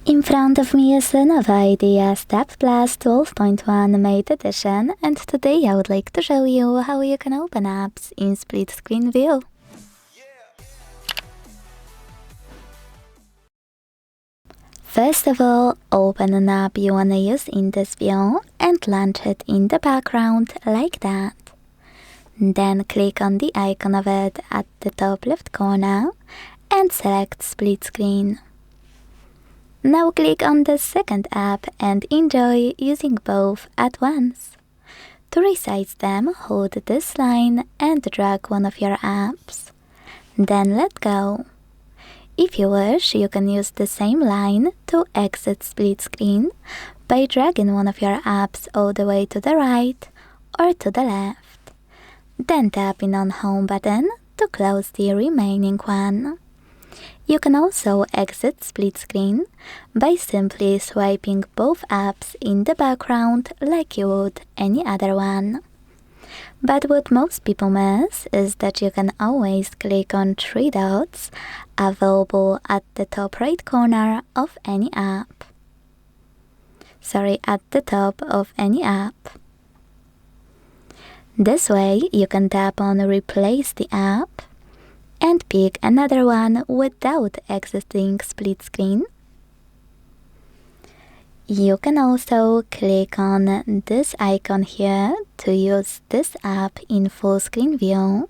In front of me is LENOVO Idea Tab Plus 12.1 Mate Edition, and today I would like to show you how you can open apps in split screen view. First of all, open an app you wanna use in this view and launch it in the background like that. Then click on the icon of it at the top left corner and select split screen. Now click on the second app and enjoy using both at once. To resize them, hold this line and drag one of your apps. Then let go. If you wish, you can use the same line to exit split screen by dragging one of your apps all the way to the right or to the left. Then tapping on Home button to close the remaining one. You can also exit split screen by simply swiping both apps in the background like you would any other one. But what most people miss is that you can always click on three dots available at the top right corner of any app. At the top of any app. This way you can tap on Replace the app and pick another one without exiting split screen. You can also click on this icon here to use this app in full screen view.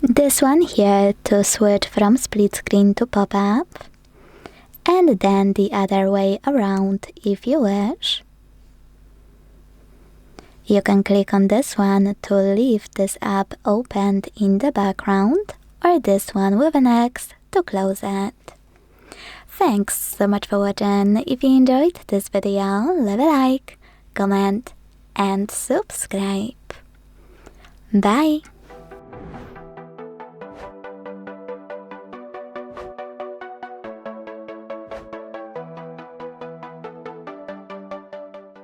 This one here to switch from split screen to pop-up. And then the other way around if you wish. You can click on this one to leave this app opened in the background, or this one with an X to close it. Thanks so much for watching. If you enjoyed this video, leave a like, comment and subscribe. Bye!